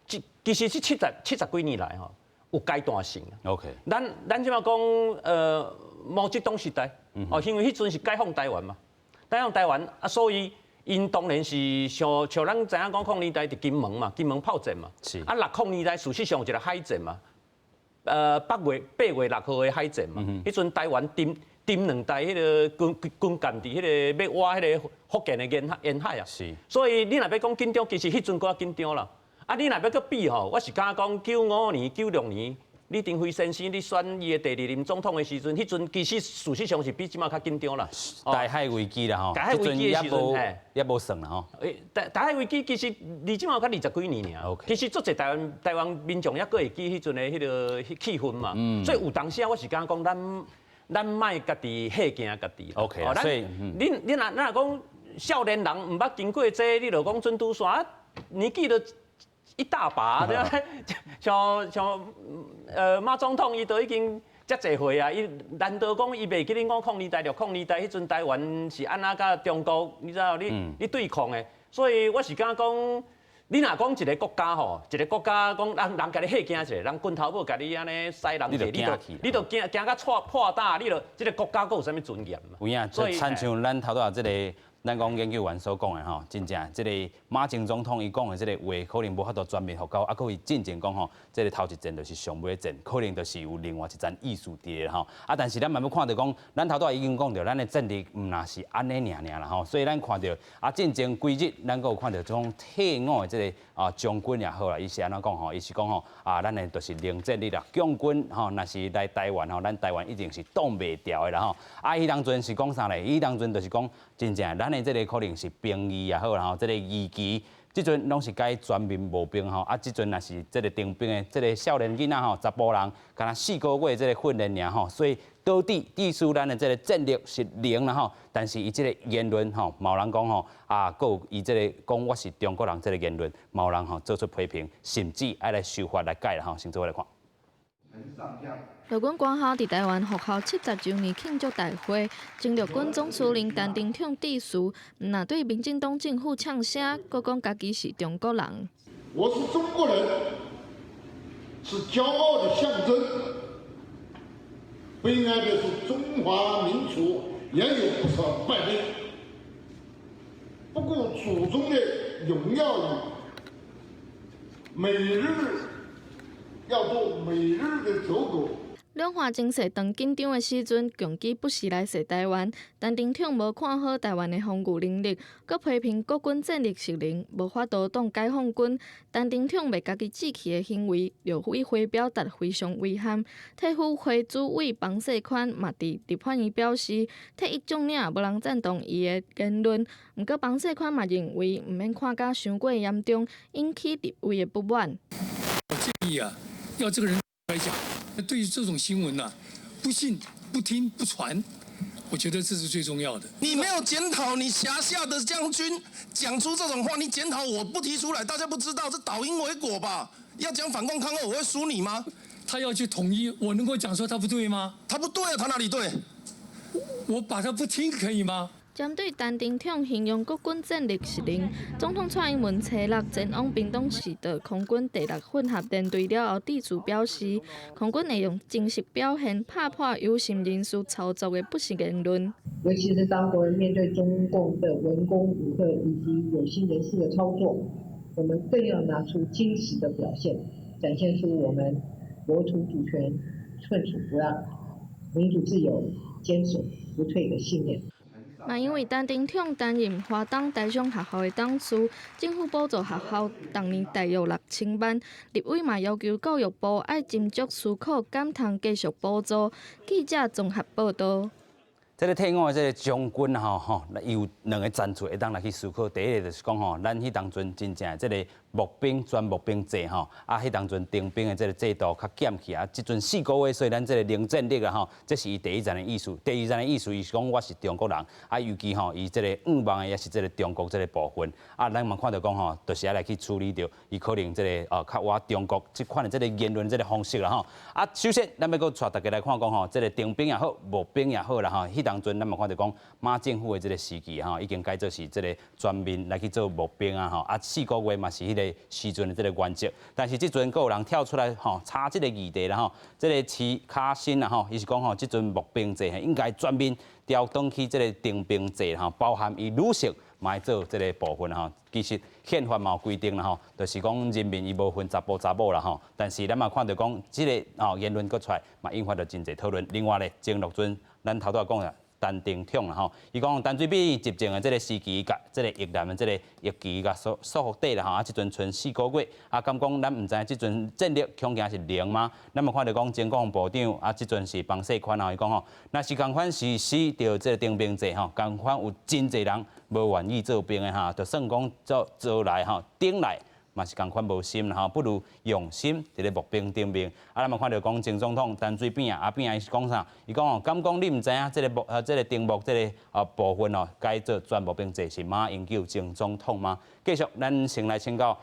其實是70幾年來吼，有階段性。
OK。
咱即擺講毛澤東時代，因為迄陣是解放台灣嘛。解放台灣啊，所以因當然是像咱知影講50年代伫金門嘛，金門炮戰嘛。
是。
啊，60年代事實上有一個海戰嘛，8月6號嘅海戰嘛。迄陣台灣dim2台迄個軍艦佇迄個要挖迄個福建嘅沿海啊。
是。
所以你若要講緊張，其實迄陣較緊張啦。啊，你若要佮比吼，我是敢講95年、96年。李登輝先生，你選伊的第2任總統的時陣，迄陣其實事實上是比即馬較緊張啦。
台海危機啦吼，
台海危機的時陣，
也無算啦吼。
台海危機其實離即馬較20幾年爾。其實足濟台灣民眾也佫會記迄陣的迄個氣氛嘛。所以有當時啊，我是敢講咱莫家己嚇驚家己。
OK，所以
你若講少年人毋捌經過這，你就講準拄煞，年紀就一大把，對吧？像馬總統伊都已經遮濟歲啊，伊難道講伊袂記你50年代、60年代迄陣台灣是安怎甲中國，你知道你對抗的？所以我是敢講，你若講一個國家吼，一個國家講人家己嚇驚一下，人軍頭堡甲你安尼使人者，你就驚甲破膽，你就這個國家佫有啥物尊嚴嘛？
有影，就親像咱頭拄啊，這個。咱講研究員所講的吼，真正即個馬前總統伊講的即個話，可能無法度全面複交，啊，佫會進前講吼，即個頭一戰就是上尾戰，可能就是有另外一層意思佇吼。啊，但是咱慢慢看到講，咱頭拄已經講到，咱的戰力毋若是安尼爾啦吼，所以咱看到啊，進前幾日，咱佫有看到種退伍的即個將軍也好啦，伊是安怎講吼？伊是講吼啊，咱的就是零戰力啦，將軍吼，若是來台灣吼，咱台灣一定是擋袂掉的啦吼。啊，伊當陣是講啥咧？伊當陣就是講真正咱。这个可能是兵役也好啦吼，这个役期，即阵拢是改全民募兵吼，啊，即阵若是这个当兵的这个少年囡仔吼，查甫人，敢若4个月这个训练尔吼，所以到底意思咱的这个战力是0啦吼，但是伊这个言论吼，某人讲吼啊，佫有伊这个讲我是中国人这个言論，某人吼做出批評，甚至爱来修法来改啦吼，先做来看。
陆军官校伫台湾复校70周年庆祝大会，前陆军总司令陈廷恪致辞，若对民进党政府呛声，佫讲家己是中国人。
我是中国人，是骄傲的象征。悲哀的是，中华民族也有不少败类，不顾祖宗的荣耀与每日要做每日的走狗。
两岸情势当紧张的时阵，强机不时来袭台湾。陈廷恪无看好台湾的防御能力，佮批评国军战力是0，无法度挡解放军。陈廷恪为家己志气的行为，陆委会表达非常遗憾。退伍会主委房世宽嘛伫立法院表示，退役将领无人赞同伊的言论。毋过房世宽嘛认为，毋免看甲伤过严重，引起立委的不满。
我建议啊，要这个人来讲。对于这种新闻啊，不信、不听、不传，我觉得这是最重要的。
你没有检讨你辖下的将军讲出这种话，你检讨我不提出来，大家不知道，这倒因为果吧？要讲反共抗俄，我会输你吗？
他要去统一，我能够讲说他不对吗？
他不对啊，他哪里对？
我把他不听可以吗？
针对陈廷恪形容国军战力是0，总统蔡英文初6前往屏东市的空军第6混合连队了后，致辞表示，空军会用真实表现拍破有心人士操作的不实言论。
尤其是当国人面对中共的文攻武吓以及有心人士的操作，我们更要拿出惊喜的表现，展现出我们国土主权寸土不让、民主自由坚守不退的信念。
嘛，因为陈丁统担任华东台中学校的董事，政府补助学校当年大约6000万。立委嘛要求教育部爱斟酌思考减糖继续补助。记者综合报道。
这个退伍的这个将军吼，有2个战术会当来去思考。第一个就是讲吼，咱迄当阵真正这个募兵专募兵制吼，迄当阵征兵的这个制度较减去即阵4个月，所以咱这个零战力吼，这是伊第一站的意思。第二站的意思，伊是讲我是中国人，尤其吼，伊这个仰望的也是这个中国这个部分。咱嘛看到讲吼，就是来去处理掉，伊可能这个较我中国这款的这个言论这个方式啦吼。首先咱要搁带大家来看讲吼，这个征兵也好，募兵也好啦吼，当阵咱嘛看到讲马政府的这个时期吼，已经改做是这个全面来去做募兵4个月嘛是迄个时阵的这个原则。但是即阵佫有人跳出来插这个议题啦吼，这个齐卡新啦吼，伊是讲即阵募兵制应该全面调动去这个征兵制包含伊女性嘛要做这个部分其实宪法嘛有规定啦吼，就是讲人民伊无分查甫查某啦吼。但是咱嘛看到讲即个言论佫出来，嘛引发着真侪讨论。另外咧，前陆军咱头拄讲啦。陈丁统啦吼，伊讲陈水扁执政的这个时期，甲这个越南的这个疫期甲束缚底啦吼，即阵剩4个月，敢讲咱唔知即阵战力恐惊是0吗？咱嘛看到讲前国防部长即阵是彭世宽伊讲吼，若是共款实施着这个征兵制共款有真侪人无愿意做兵的就算讲做来顶来。嘛是共款无心啦不如用心伫咧募兵征兵。咱嘛看到讲前总统陈水扁阿扁伊是讲啥？伊讲敢讲你毋知影这个征募这个部分改做全募兵制是马英九前总统吗？继续，咱先来请教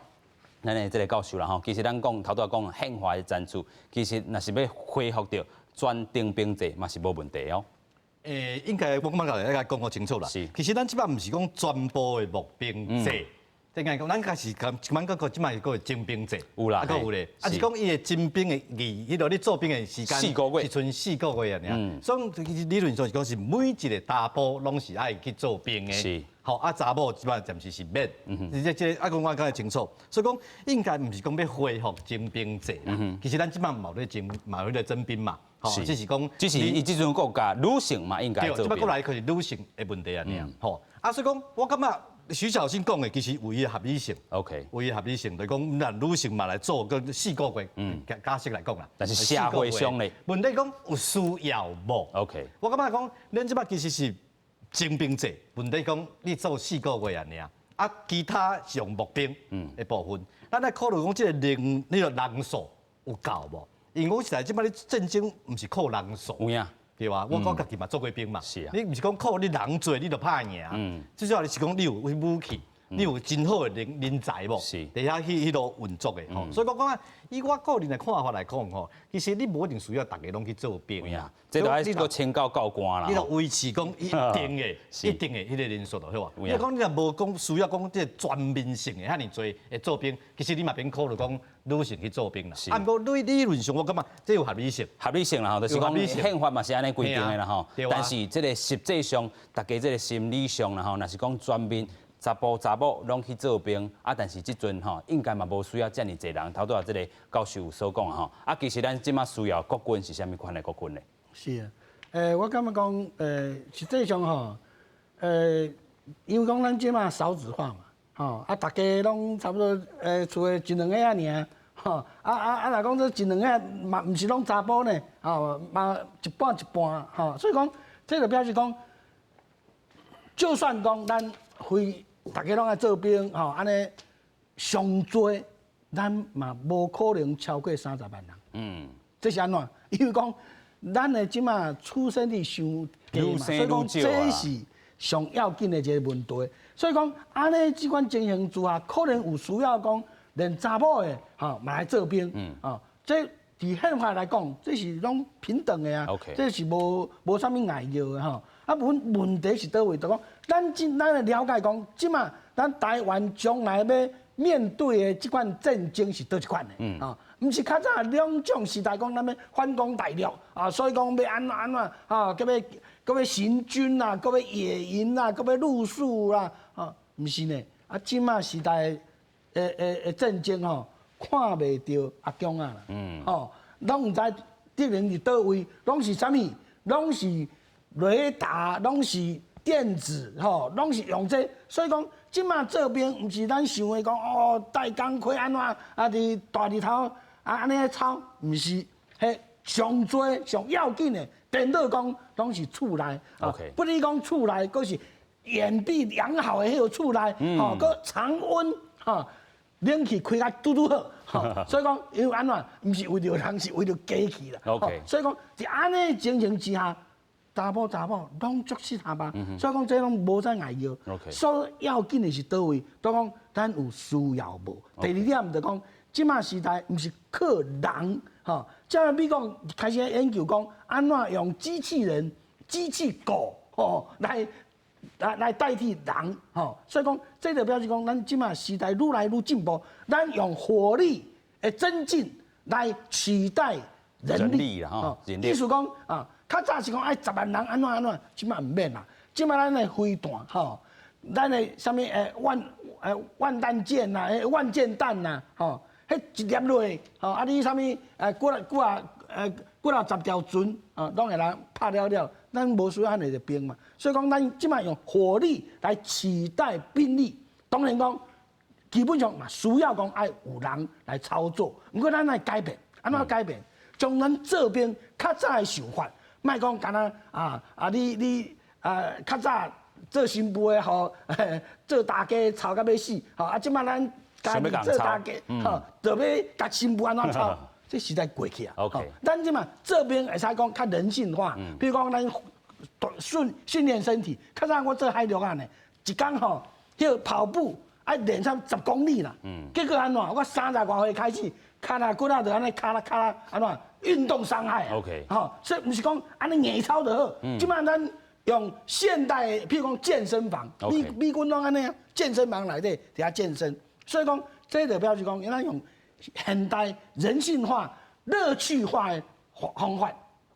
咱的这个教授啦其实咱讲头拄讲宪法的赞助，其实若是要恢复到全征兵制嘛是无问题哦。
应该我感觉应该讲好清楚啦。是，其实咱即摆毋是讲全部的募兵制。即个讲，咱开始即摆个即摆个征兵制，
有啦，
有咧，是讲伊的征兵的迄落你做兵的时间
4个月，
是剩4个月尔。所以理论上是讲是每一个查甫拢是爱去做兵的。是。好，查某即摆暂时是免。这讲我讲清楚，所以讲应该毋是讲要恢复征兵制啦。其实咱即摆冇咧征兵嘛。是。只是讲，
只是伊即阵国家女性嘛应该做兵。
即摆过来可是女性的问题啊尔。吼，所以讲我感觉。徐小新讲的其实有伊的合理性
，OK，
有伊的合理性，就讲咱女性嘛来做个4个月，假设来讲啦。
但是社会上咧，
问题讲有需要无
？OK，
我感觉讲，咱即摆其实是征兵制，问题讲你做4个月尔，其他是用募兵的部分，咱来考虑讲即个人数有够无？因为我实在即摆你战争毋是靠人数。
有影。
对吧？我家己嘛做过兵嘛，
是啊。
你毋是讲靠你人多你就拍赢，最主要是讲你有武器，你有真好的人才无？是。底下迄落运作的吼，所以讲以我个人的看法来讲吼，其实你无一定需要大家拢去做兵
啊。这都还是个清教教官啦。
你要维持讲一定的迄个人数就好啊。你讲你若无讲需要讲这全面性的遐尼多会做兵，其实你嘛免考虑讲女性去做兵啦。啊，不过理论上我感觉这有合理性。
合理性啦就是讲宪法嘛是安尼规定的啦吼。但是这个实际上，大家这个心理上啦若是讲全面。查甫拢去做兵，但是即阵应该嘛无需要遮尔侪人。头拄这个教授所讲其实咱即马需要国军是啥物款的国军呢？
是啊，我感觉讲，实际上因为讲咱即马少子化嘛，大家拢差不多厝诶一两个尔，若讲这一两个嘛，毋是拢查甫呢，嘛一半一半，所以讲这就表示讲，就算讲咱大家拢爱做兵，安尼上多，咱嘛无可能超过30万人。这是安怎？因为讲咱的即马出生率伤低嘛，所以讲这是上要紧的一个问题。所以讲安尼即款情形之下，可能有需要讲连查某的嘛来做兵。这伫宪法来讲，这是拢平等的啊，这是无啥物碍着的问题是倒位？就讲咱来了解讲，即马咱台湾将来要面对的即款战争是倒一款的毋是较早两种时代讲咱要反攻大陆所以讲要安怎搁要行军啦，搁要野营啦，搁要露宿啦毋是呢即马时代战争吼，看袂到阿公啊啦，吼，拢唔知敌人伫倒位，拢是啥物？拢是雷达，拢是电子，吼，拢是用这，所以讲，即马这边唔是咱想的讲哦，大工课安怎啊伫大日头啊安尼操，唔是，迄上最上要紧的电脑讲拢是厝内，不是讲厝内，佫是掩蔽良好的迄个厝内，吼，佫常温，吼。冷气开甲拄拄好，所以讲因为安怎，毋是为着人，是为着机器啦。所以讲，伫安尼情形之下，查某拢足适合吧。所以讲，这拢无啥碍药。所要紧的是倒位，都讲咱有需要无。第二点就讲，即马时代毋是靠人，吼，即个美国开始研究讲，安怎用机器人、机器狗，吼来代替人，吼，所以讲，这就表示讲，咱即马时代愈来愈进步，咱用火力的增进来取代人力，吼，意思讲啊，较早是讲爱10万人安怎，即马唔免啦，即马咱的飞弹，吼，咱的啥物万弹箭呐，万箭弹呐，吼，迄一粒落去，吼，啊你啥物几啊10条船，啊，拢会来拍了，咱无需要安尼的兵嘛。所以讲，咱即摆用火力来取代兵力，当然讲基本上嘛需要讲爱有人来操作。不过咱来改变，安怎改变？将咱这边较早的想法，莫讲干那你较早做新妇的吼，做大家吵到要死，吼啊！即摆咱家己做大家，吼，就要甲新妇安怎吵？这时代过去啊。OK， 咱即摆这边会使讲较人性化，比如讲咱。训练身体，较早我做海陆啊呢，一工吼，迄个跑步爱练上10公里啦。结果安怎？我30多岁开始，脚啊骨啊就安尼脚啊安怎？运动伤害。OK， 吼，所以毋是讲安尼硬操就好。即摆咱用现代，譬如讲健身房，美军拢安尼啊，健身房内底伫遐健身。所以讲，这就表示讲，咱用现代人性化、乐趣化的方法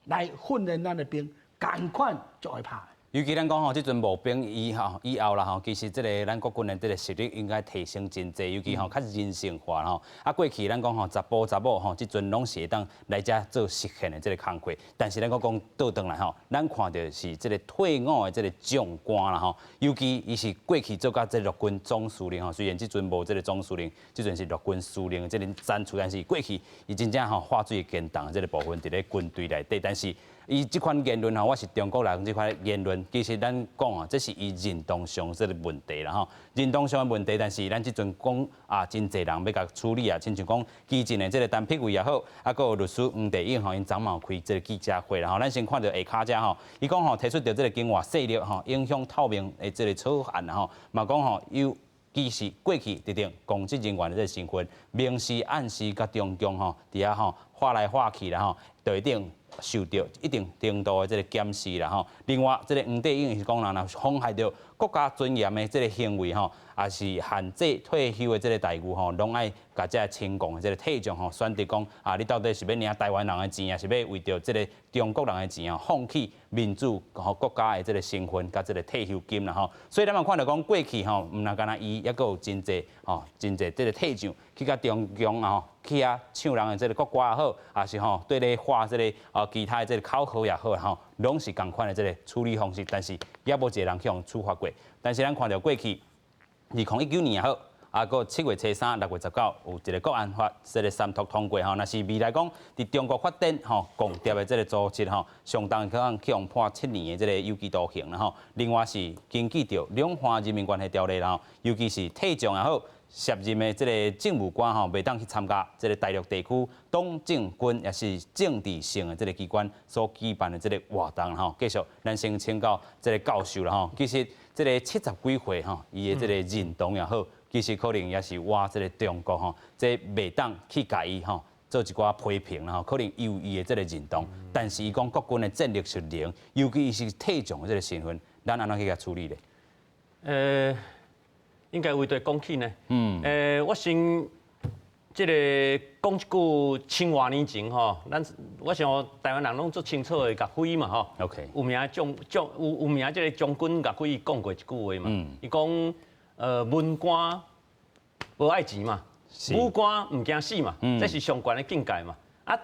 来训练咱的兵。赶快就会拍。
尤其咱讲吼，即阵募兵以后啦吼，其实即个咱国军的即个实力应该提升真济，尤其吼较人性化吼。啊，过去咱讲吼，查甫查某吼，即阵拢是会当来遮做实现的即个工课。但是咱讲倒转来吼，咱看到是即个退伍的即个将官啦吼，尤其伊是过去做到即陆军总司令吼，虽然即阵无即个总司令，即阵是陆军司令的即个赞助，但是过去伊真正吼化水建党的即个部分伫咧军队内底，但是。伊即款言论吼，我是中国人即款言论，其实咱讲啊，这是伊认同上这个问题啦吼，认同上的问题，但是咱即阵讲啊，真侪人要甲处理啊，亲像讲基进的这个陈碧慧也好，啊，佫有律师黄地英吼，因昨晚开这个记者会啦吼，咱先看到下骹遮吼，伊讲吼提出到这个境外势力吼影响透明的这个草案吼，嘛讲吼有。其实过去特定公职人员的这个身份，明示暗示甲中共吼，伫遐吼画来画去啦吼，就一定受到一定程度的这个检视啦吼。另外，这个黄帝英是讲人若妨害到国家尊严的这个行为吼，也是限制退休的这个待遇吼，拢爱甲这亲共的这个体重吼，选择讲啊，你到底是要领台湾人的钱，还是要为着这个中国人的钱啊，放弃民主和国家的这个身份甲这个退休金啦吼。所以咱嘛看到讲过去吼，毋但干那伊，抑佫有真济吼，真济这个退将去甲中共啊吼，去啊唱人的这个国歌也好，也是吼对咧画这个其他的这个口号也好吼，拢是共款的这个处理方式，但是也无一个人去用处罚过。但是咱看到过去2019年也好，啊，个7月初3、6月19有一个国安法这个3读通过吼，若是未来讲伫中国发展吼共谍的这个组织吼，相当可能去用判7年的这个有期徒刑啦吼。另外是根据着两岸人民关系条例啦吼，尤其是退将也好。涉任的这个政务官吼，袂当去参加这个大陆地区党政军也是政治性的这个机关所举办的这个活动吼。继续，咱先请教这个教授啦吼。其实这个70几岁吼，伊的这个认同也好，其实可能也是我这个中国吼，这袂当去甲伊吼做一寡批评啦吼。可能有伊的这个认同，但是伊讲国军的战力是0，尤其伊是退将的这个身份，咱安怎去甲处理咧？
应该为对讲起呢。我先即个讲一句1000多年前吼，我想台湾人拢足清楚的，甲辉嘛吼。OK。有名有名即个将军甲辉讲过一句话嘛。伊讲文官无爱钱嘛，武官唔惊死嘛，这是上悬的境界嘛。啊，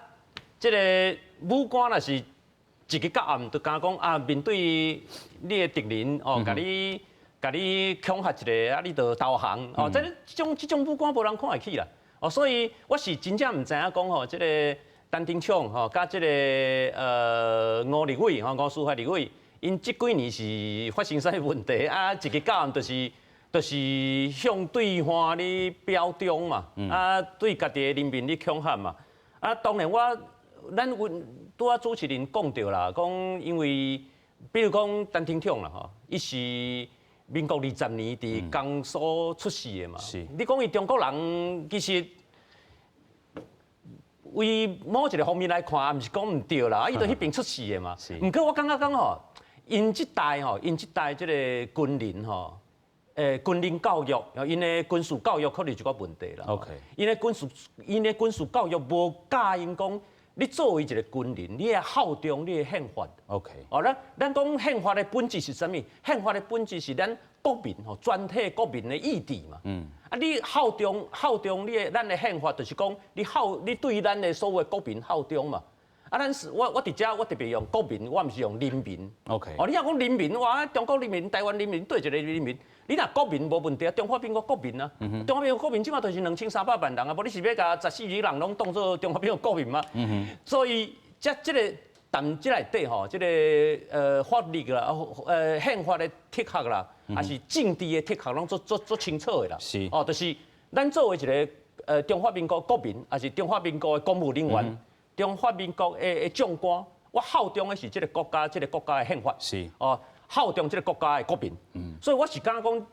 这个武官若是一日到暗就敢讲啊，面对你的敌人哦，甲你恐吓一下，啊，你就投降哦。这种武官无人看会起啦。哦，所以我是真正唔知影讲吼，这个陈廷昌吼，甲这个吴立伟吼，吴司法立委，因这几年是发生啥问题啊？一日到暗就是向对方咧表忠嘛，啊，对家己的人民咧恐吓嘛。啊，当然咱拄啊主持人讲到啦，讲因为比如讲陈廷昌啦吼，伊是民国20年伫江苏出世的嘛。是。你讲伊中国人其实为某一个方面来看，毋是讲唔对啦，伊都迄边出世的嘛。是。毋过我感觉讲吼，因即代即个军人吼，军人教育，因的军事教育可能就个问题啦。OK。因的军事教育无教因讲。你作为一个军人，你要效忠你的宪法。OK。哦，咱讲宪法的本质是啥物？宪法的本质是咱国民吼全体国民的意志嘛。啊，你效忠咱的宪法，就是讲你对咱的所有国民效忠嘛。啊，我伫遮我特别用国民，我毋是用人民。OK。哦，你若讲人民，哇，中国人民、台湾人民对一个人民。你若国民无问题啊，中华民国国民啊，中华民国国民即马就是2300万人啊，无你是要甲14亿人拢当做中华民国国民吗？所以这个但这内底吼，这个法律啦，宪法的铁壳啦，还是政治的铁壳，拢做清楚的啦。是哦，就是咱作为一个中华民国国民，还是中华民国的公务人员，中华民国的将官，我效忠的是这个国家的宪法。是哦。效忠这个国家的国民，所以我是感觉讲，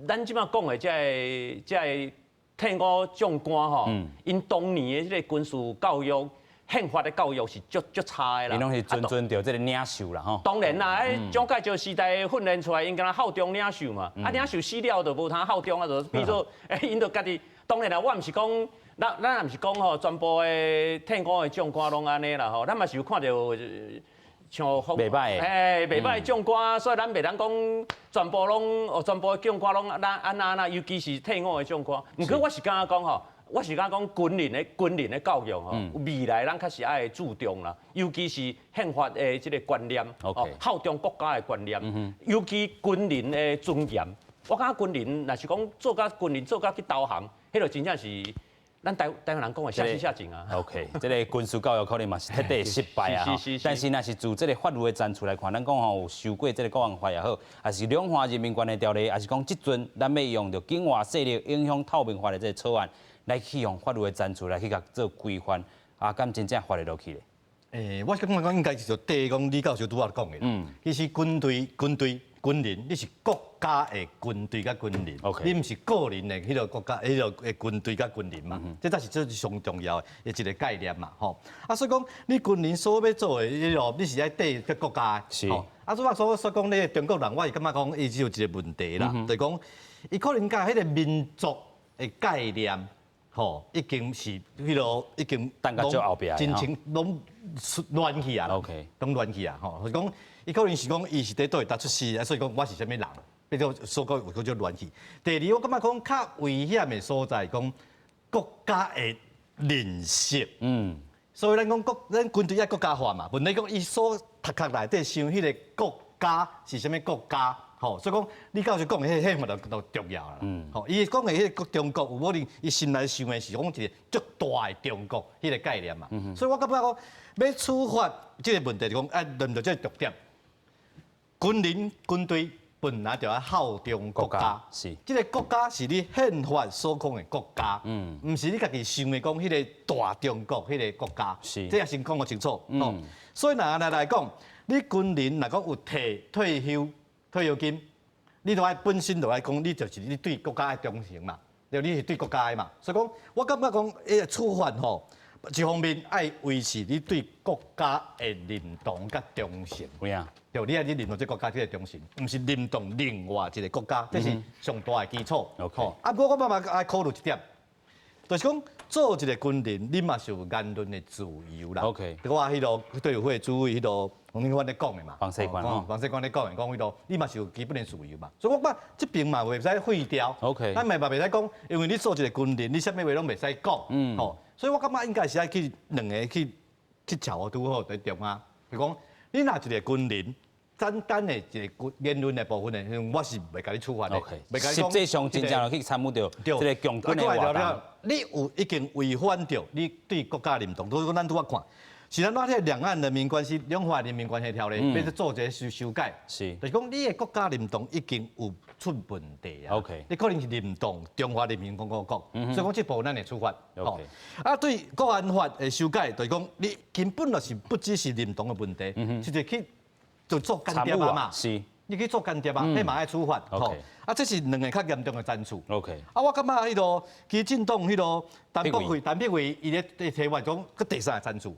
咱即马讲的这个退伍将官吼，因当年的这个军事教育、宪法的教育是足差的啦。伊拢是遵照这个领袖啦吼。当然啦，蒋介石时代训练出来，因敢若效忠领袖嘛，啊领袖死了就无通效忠啊，就变做因就家己。当然啦，我毋是讲，咱也毋是讲吼，全部的退伍的将官拢安尼啦吼，咱嘛是有看到。像袂歹袂歹将官，所以咱袂当讲全部的将官拢安，尤其是退伍的将官。毋过我是感觉讲吼，我是感觉讲军人的教育吼，未来咱确实爱注重啦，尤其是宪法的这个观念，效忠国家的观念，尤其军人的尊严。我感觉军人若是讲做甲军人做甲去投降，迄就真正是。咱台湾人讲的下死下井啊。OK， 这个军事教育可能嘛是彻底失败啊。但是若是自这个法律的展出来看，咱讲吼有受过这个国安法也好，还是两岸人民关系条例，还是讲即阵咱要用着境外势力影响透明化的这个草案，来去用法律的展出来去甲做规范，啊，敢真正发得落去咧？
我感觉讲应该是就第一讲李教授拄仔讲的，其实军人，你是国家的军队甲军人，你唔是个人的迄个国家迄个军队甲军人嘛，这才是上重要的一个概念嘛，吼。啊，所以讲你军人所要做的迄个，你是爱对个国家的，吼。啊，所讲咧，中国人我是感觉讲伊只有一个问题啦，就是讲伊可能甲迄个民族的概念，吼，已经是迄个已经真情拢乱去啊，拢乱去啊，吼，就是讲。伊可能是讲，伊是伫倒位搭出世，所以讲我是啥物人，变做所讲有叫乱去。第二，我感觉讲较危险的所在，讲国家的认识。所以咱军队要国家化嘛，问题讲伊所读壳内底想迄个国家是啥物国家，吼，所以讲你教授讲的迄个就重要啦。吼，伊讲的迄个中国有可能伊心内想的是讲一个足大的中国迄个概念嘛。所以我感觉讲要处罚这个问题，就讲要论到这个重点。军队本来就要效忠国家，是这个国家是你宪法所讲的国家，唔是你家己想的讲迄个大中国迄个国家，是这也先讲个清楚。所以拿来讲，你军人若讲有摕退休金，你就爱本身就爱讲，你就是你对国家的忠诚嘛，对，你是对国家的嘛。所以讲，我感觉讲，处罚吼，一方面爱维持你对国家的认同甲忠诚。对啊。对，你认同这国家这个忠诚，唔是认同另外一个国家，这是上大的基础。好，啊，不过我慢慢爱考虑一点，就是讲做一个军人，你嘛是有言论的自由啦。
OK，
我迄个对会主委迄个洪永宽咧讲的嘛，
房事官
房事官咧讲的，讲迄个你嘛是有基本的自由嘛。所以我讲这边嘛袂使废掉。
OK，
咱嘛袂使讲，因为你做一个军人，你啥物话拢袂使讲。吼，所以我感觉应该是爱去两个去调和拄好在中啊。就讲你若一个军人。简单的一个言论的部分呢，我是袂甲你处罚的。
实际上真正去参与到这个强军的活动。
你有已经违反到你对国家认同，都是讲咱拄仔看，是咱这两岸人民关系、两岸人民关系条例，要做一个修改。
是，
就是讲你的国家认同已经有出问题啊。
OK，
你可能是认同中华人民共和国，所以讲这部分咱会处罚。
OK，
对国安法的修改，就是讲你根本就是不只是认同的问题，是就去。就做间谍啊嘛，
是，
你去做间谍啊，你嘛爱处罚，吼。这是两个较严重的战术。
OK。
我感觉迄个基进党迄个陈碧慧，伊咧提我讲个第三个战术。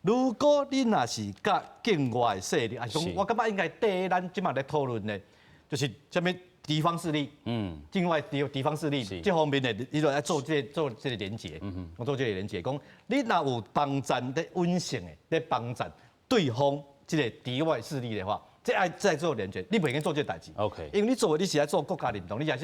如果你若是甲境外的势力，我感觉应该第一，咱即马咧讨论的，就是什么地方势力，境外地方势力这方面的，你就要做这个连结，我做这个连结，讲你若有帮战的稳性的，咧帮战对方。这个敌外势力的话，这爱再做连接，你袂用做这代志。
OK，
因为你做，你是在做国家认同，你也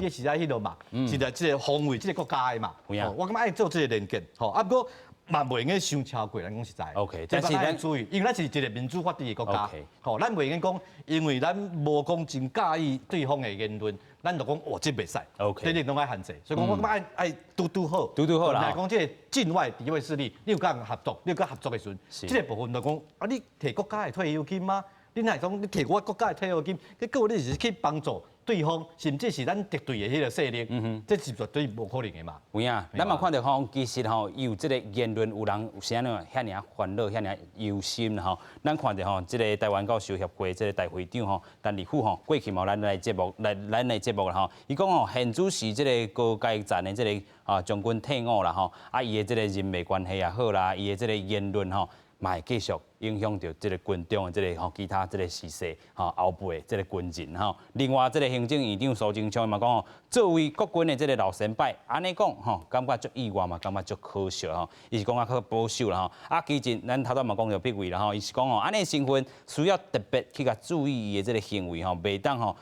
是在迄落嘛，是在这个防卫这个国家的嘛。我感觉爱做这个连接，吼，啊不过嘛袂用伤超过，咱讲实在。
OK，
但是咱注意，因为咱是一个民主法治的国家，吼，咱袂用讲，因为咱无讲真介意对方的言论，咱就讲这袂使。OK， 这点拢爱限制，所以讲我感觉爱嘟好，啦。来讲这个境外敌外势力，你有甲人合作，你有甲合作的时阵，这个部分就讲啊，你摕国家的退休金吗？你哪讲你摕我国家的退休金，结果你是去帮助对方，甚至是咱敌对的迄个势力，这是绝对无可能的嘛。
有影，咱嘛看到吼，其实吼有这个言论，有人有啥呢？遐尔烦恼，遐尔忧心啦吼。咱看到吼，这个台湾教授协会这个大会长吼，陈立夫吼，过去嘛咱来节目啦吼，伊讲吼，现主是这个高阶站的这个将军退伍啦吼，伊的这个人脉关系也好啦，伊的这个言论吼。嘛会继续影响到这个军中的这个吼其他这个时势吼后辈这个军人吼。另外，这个行政院长苏贞昌嘛讲吼，作为国军的这个老先辈，安尼讲吼，感觉足意外嘛，感觉足可笑吼。伊是讲较保守啦吼。其实咱头拄嘛讲到碧位啦吼，伊是讲吼，安尼身份需要特别去甲注意伊的这个行为吼，袂当吼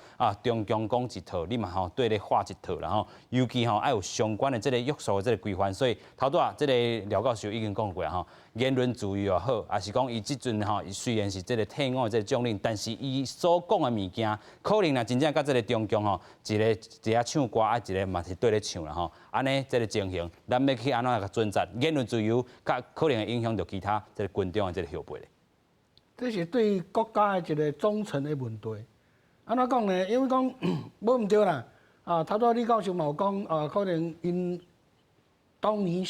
中共讲一套，你嘛吼对咧画一套啦吼。尤其吼爱有相关的这个约束的这个规范，所以头拄这个廖教授已经讲过吼。言论自由也好，也是讲伊即阵吼，虽然是这个退伍的这个将领，但是伊所讲的物件，可能啊真正甲这个中共吼，一个唱歌啊，一个嘛是对咧唱啦吼。安尼这个情形，咱要去安怎个尊重言论自由，甲可能会影响到其他这个军中的这个后辈咧。
这是对国家的一个忠诚的问题。安怎讲呢？因为讲无毋对啦，头拄李教授嘛有讲，可能因当年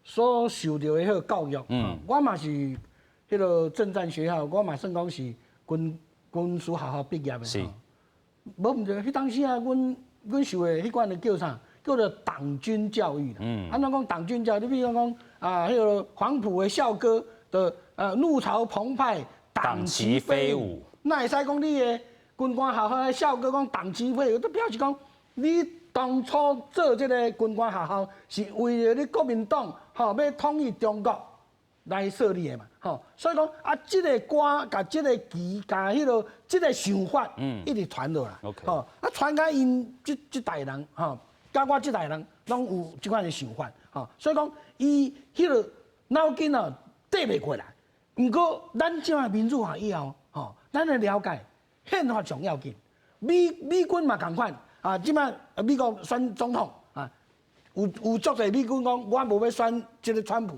所受到的迄个教育，我嘛是迄个政战学校，我嘛算讲是军事学校毕业的。是，无毋对，迄当时啊，阮受的迄款的叫啥？叫做党军教育啦。安怎讲党军教育？你比如讲迄个黄埔的校歌的怒潮澎湃，党旗飞舞。那会使讲你的军官学校的校歌讲党旗飞舞，都表示讲你当初做这个军官学校是为了你国民党要统一中国来设立的嘛，所以讲这个歌甲这个旗甲迄个这个想法，一直传落来，传到因这代人，甲我这代人拢有这款的想法，所以讲伊迄个脑筋缀袂过来。不过咱即卖民主化以后，咱来了解宪法上要紧，美军嘛同款。即摆美国选总统有足侪美军讲我无要选即个川普，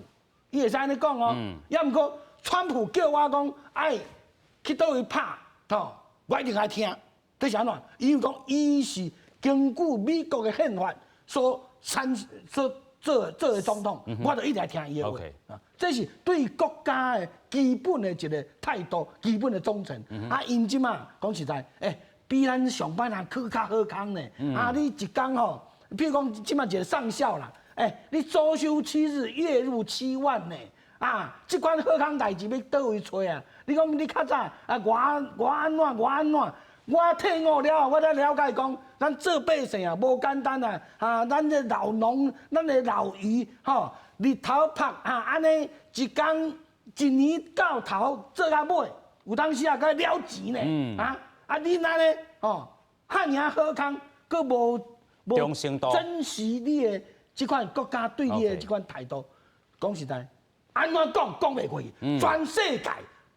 伊会使安尼讲哦。也毋过川普叫我讲爱去倒位拍，我一定爱听。这是安怎？因为讲伊是根据美国的宪法所做的总统，我就一定爱听伊的话。这是对国家的基本的一个态度，基本的忠诚。因即嘛讲实在，比咱上班人去较好康呢。你一工吼，譬如讲即摆一个上校啦，你周休7日，月入7万呢。即款好康代志要倒位找啊？你讲你较早我安怎？我退伍了后，我才了解讲，咱做百姓啊，无简单啊！咱的老农，咱的老渔，日头晒安尼一工一年到头做到尾，有当时啊，该了钱呢。你安尼遐尔好康，佫无珍惜你的这款国家对你的这款态度，讲实在，安怎讲袂过去，全世界。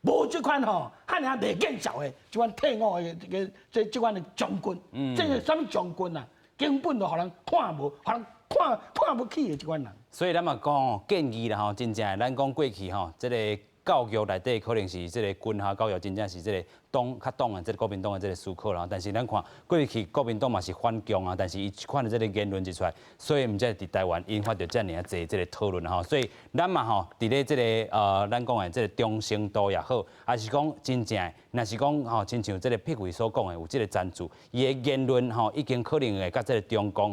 无这款遐尔袂见效的，这款退伍的这款的将军，这个什么将军啊，根本就互人看无，互人看不起的这款人。
所以咱嘛讲建议啦真正咱讲过去这个教育内底可能是这个军校教育真正是这个较党的这个国民党的这个思考啦，但是咱看过去国民党嘛是反共啊，但是伊一款的这个言论一出来，所以毋才伫台湾引发着遮尔啊侪这个讨论所以咱嘛伫咧这个咱讲的这个中性度也好，还是讲真正若是讲亲像这个撇位所讲的有这个赞助，伊的言论已经可能会甲这个中共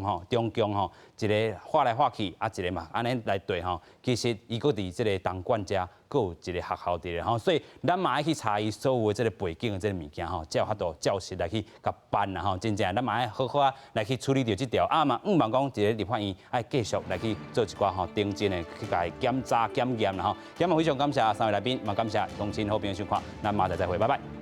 一个画来画去一个嘛安尼来对其实伊搁伫这个当管家，搁有一个学校伫咧所以咱嘛爱去查伊所有的这个背景。这个物件才有法度教师来去甲办啦真正咱嘛爱好好来去处理掉这条嘛，毋茫讲一个立法院爱继续来去做一寡定真的去甲伊检查检验啦今日非常感谢三位来宾，嘛感谢乡亲好朋友收看，咱马上再会，拜拜。